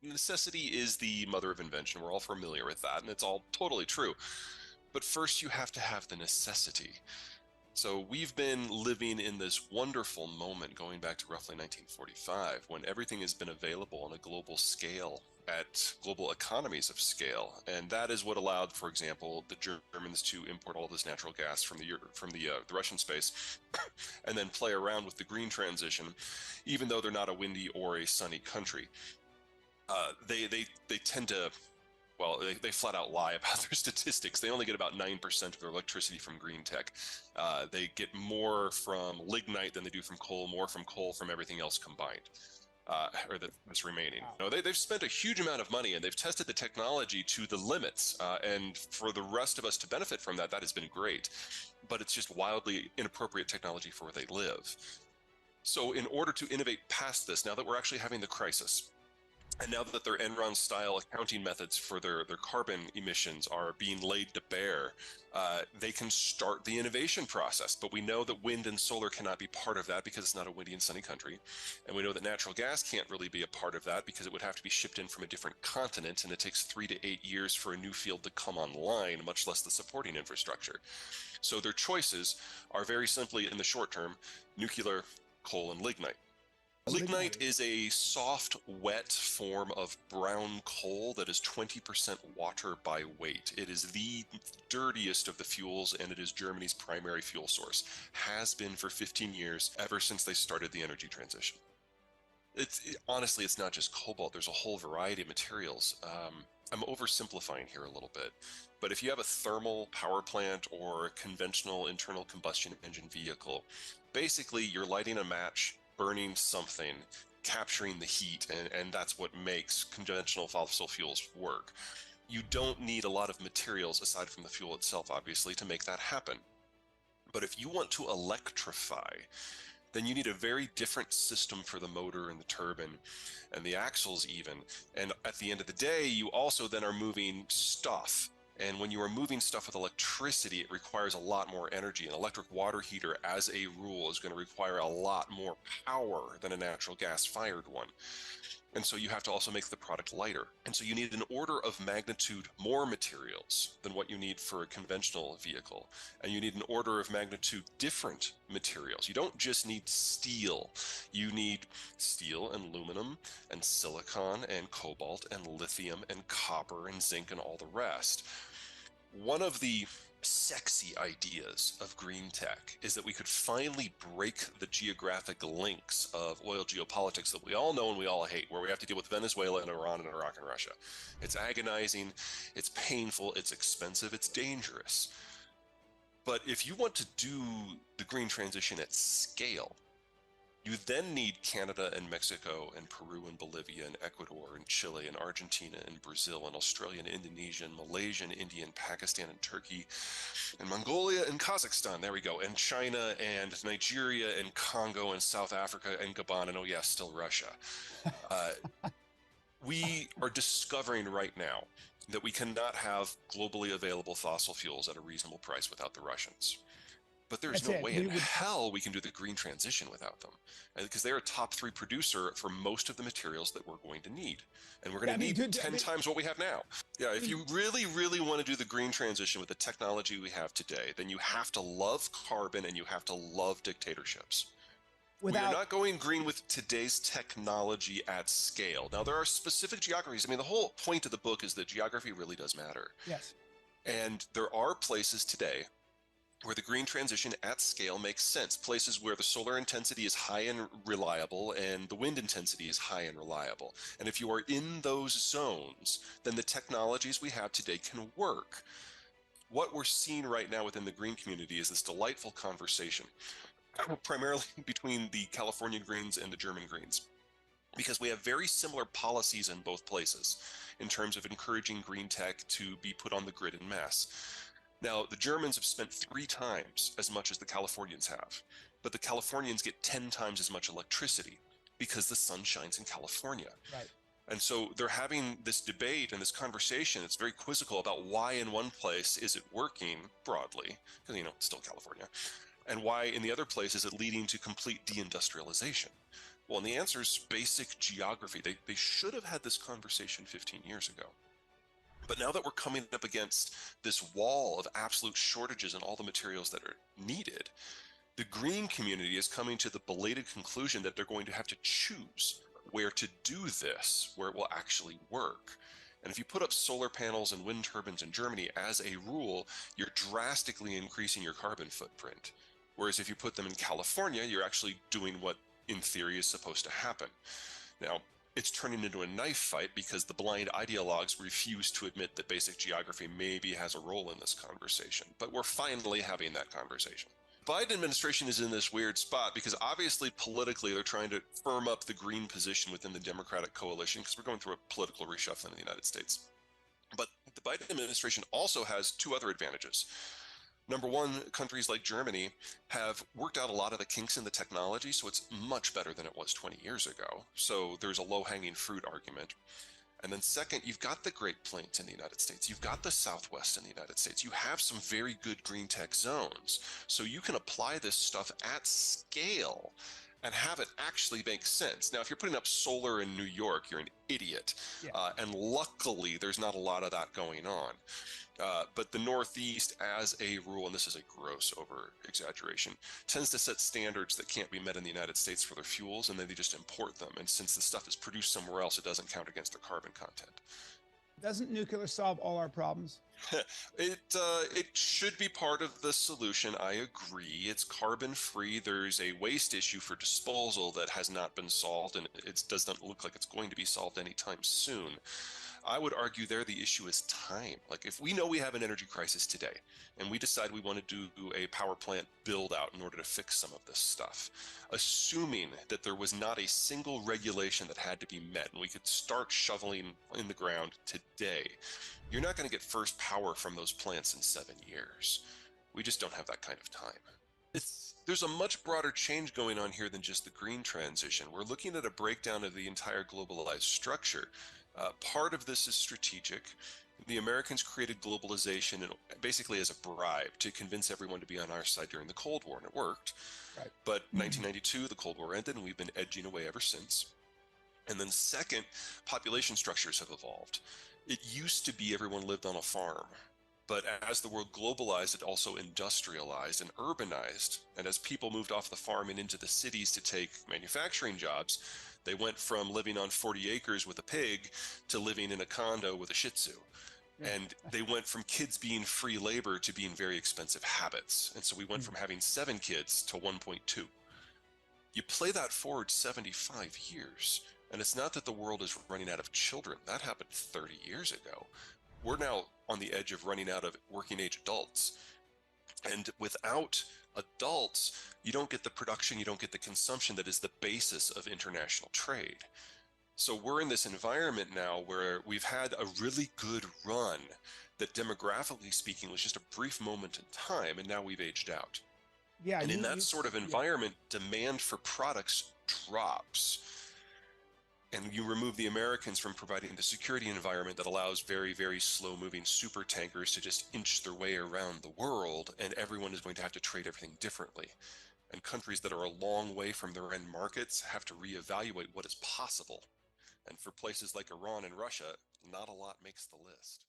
necessity is the mother of invention. We're all familiar with that, and it's all totally true. But first, you have to have the necessity. So we've been living in this wonderful moment going back to roughly 1945 when everything has been available on a global scale at global economies of scale. And that is what allowed, for example, the Germans to import all this natural gas from the Russian space and then play around with the green transition, even though they're not a windy or a sunny country. They tend to they flat out lie about their statistics. They only get about 9% of their electricity from green tech. They get more from lignite than they do from coal, more from coal from everything else combined, that's remaining. Wow. They've spent a huge amount of money and they've tested the technology to the limits. And for the rest of us to benefit from that, that has been great. But it's just wildly inappropriate technology for where they live. So in order to innovate past this, now that we're actually having the crisis, and now that their Enron-style accounting methods for their carbon emissions are being laid to bear, they can start the innovation process. But we know that wind and solar cannot be part of that because it's not a windy and sunny country. And we know that natural gas can't really be a part of that because it would have to be shipped in from a different continent, and it takes 3 to 8 years for a new field to come online, much less the supporting infrastructure. So their choices are very simply, in the short term, nuclear, coal, and lignite. Lignite is a soft, wet form of brown coal that is 20% water by weight. It is the dirtiest of the fuels, and it is Germany's primary fuel source. Has been for 15 years, ever since they started the energy transition. Honestly, it's not just cobalt. There's a whole variety of materials. I'm oversimplifying here a little bit, but if you have a thermal power plant or a conventional internal combustion engine vehicle, basically you're lighting a match, burning something, capturing the heat, and that's what makes conventional fossil fuels work. You don't need a lot of materials aside from the fuel itself, obviously, to make that happen. But if you want to electrify, then you need a very different system for the motor and the turbine and the axles even. And at the end of the day, you also then are moving stuff. And when you are moving stuff with electricity, it requires a lot more energy. An electric water heater, as a rule, is going to require a lot more power than a natural gas-fired one. And so you have to also make the product lighter. And so you need an order of magnitude more materials than what you need for a conventional vehicle. And you need an order of magnitude different materials. You don't just need steel. You need steel and aluminum and silicon and cobalt and lithium and copper and zinc and all the rest. One of the sexy ideas of green tech is that we could finally break the geographic links of oil geopolitics that we all know and we all hate, where we have to deal with Venezuela and Iran and Iraq and Russia. It's agonizing, it's painful, it's expensive, it's dangerous. But if you want to do the green transition at scale, you then need Canada and Mexico and Peru and Bolivia and Ecuador and Chile and Argentina and Brazil and Australia and Indonesia and Malaysia and India and Pakistan and Turkey and Mongolia and Kazakhstan. There we go. And China and Nigeria and Congo and South Africa and Gabon and, oh yeah, still Russia. Uh, we are discovering right now that we cannot have globally available fossil fuels at a reasonable price without the Russians. But there's That's no it. way in hell we can do the green transition without them, because they're a top 3 producer for most of the materials that we're going to need. And we're going to need 10 times what we have now. Yeah, if you really, really want to do the green transition with the technology we have today, then you have to love carbon and you have to love dictatorships. We are not going green with today's technology at scale. Now, there are specific geographies. I mean, the whole point of the book is that geography really does matter. Yes. And there are places today where the green transition at scale makes sense. Places where the solar intensity is high and reliable and the wind intensity is high and reliable. And if you are in those zones, then the technologies we have today can work. What we're seeing right now within the green community is this delightful conversation, primarily between the California Greens and the German Greens, because we have very similar policies in both places in terms of encouraging green tech to be put on the grid en masse. Now, the Germans have spent 3 times as much as the Californians have, but the Californians get 10 times as much electricity because the sun shines in California. Right. And so they're having this debate and this conversation. It's very quizzical about why in one place is it working broadly, because, it's still California, and why in the other place is it leading to complete deindustrialization. Well, and the answer is basic geography. They should have had this conversation 15 years ago. But now that we're coming up against this wall of absolute shortages in all the materials that are needed, the green community is coming to the belated conclusion that they're going to have to choose where to do this, where it will actually work. And if you put up solar panels and wind turbines in Germany as a rule, you're drastically increasing your carbon footprint. Whereas if you put them in California, you're actually doing what in theory is supposed to happen. Now, it's turning into a knife fight because the blind ideologues refuse to admit that basic geography maybe has a role in this conversation. But we're finally having that conversation. The Biden administration is in this weird spot because obviously politically they're trying to firm up the green position within the Democratic coalition because we're going through a political reshuffling in the United States. But the Biden administration also has two other advantages. Number one, countries like Germany have worked out a lot of the kinks in the technology, so it's much better than it was 20 years ago. So there's a low-hanging fruit argument. And then second, you've got the Great Plains in the United States. You've got the Southwest in the United States. You have some very good green tech zones. So you can apply this stuff at scale and have it actually make sense. Now, if you're putting up solar in New York, you're an idiot. Yeah. And luckily, there's not a lot of that going on. But the Northeast, as a rule, and this is a gross over-exaggeration, tends to set standards that can't be met in the United States for their fuels, and then they just import them. And since the stuff is produced somewhere else, it doesn't count against their carbon content. Doesn't nuclear solve all our problems? It should be part of the solution. I agree. It's carbon free. There's a waste issue for disposal that has not been solved, and it doesn't look like it's going to be solved anytime soon. I would argue there the issue is time. Like if we know we have an energy crisis today and we decide we want to do a power plant build out in order to fix some of this stuff, assuming that there was not a single regulation that had to be met and we could start shoveling in the ground today, you're not going to get first power from those plants in 7 years. We just don't have that kind of time. There's a much broader change going on here than just the green transition. We're looking at a breakdown of the entire globalized structure. Part of this is strategic. The Americans created globalization basically as a bribe to convince everyone to be on our side during the Cold War, and it worked. Right. But 1992, the Cold War ended, and we've been edging away ever since. And then second, population structures have evolved. It used to be everyone lived on a farm. But as the world globalized, it also industrialized and urbanized. And as people moved off the farm and into the cities to take manufacturing jobs, they went from living on 40 acres with a pig to living in a condo with a Shih Tzu. And they went from kids being free labor to being very expensive habits. And so we went from having 7 kids to 1.2. You play that forward 75 years, and it's not that the world is running out of children. That happened 30 years ago. We're now on the edge of running out of working age adults. And without adults, you don't get the production, you don't get the consumption that is the basis of international trade. So we're in this environment now where we've had a really good run that demographically speaking was just a brief moment in time, and now we've aged out. Yeah. And in that sort of environment, demand for products drops. And you remove the Americans from providing the security environment that allows very, very slow-moving super tankers to just inch their way around the world, and everyone is going to have to trade everything differently. And countries that are a long way from their end markets have to reevaluate what is possible. And for places like Iran and Russia, not a lot makes the list.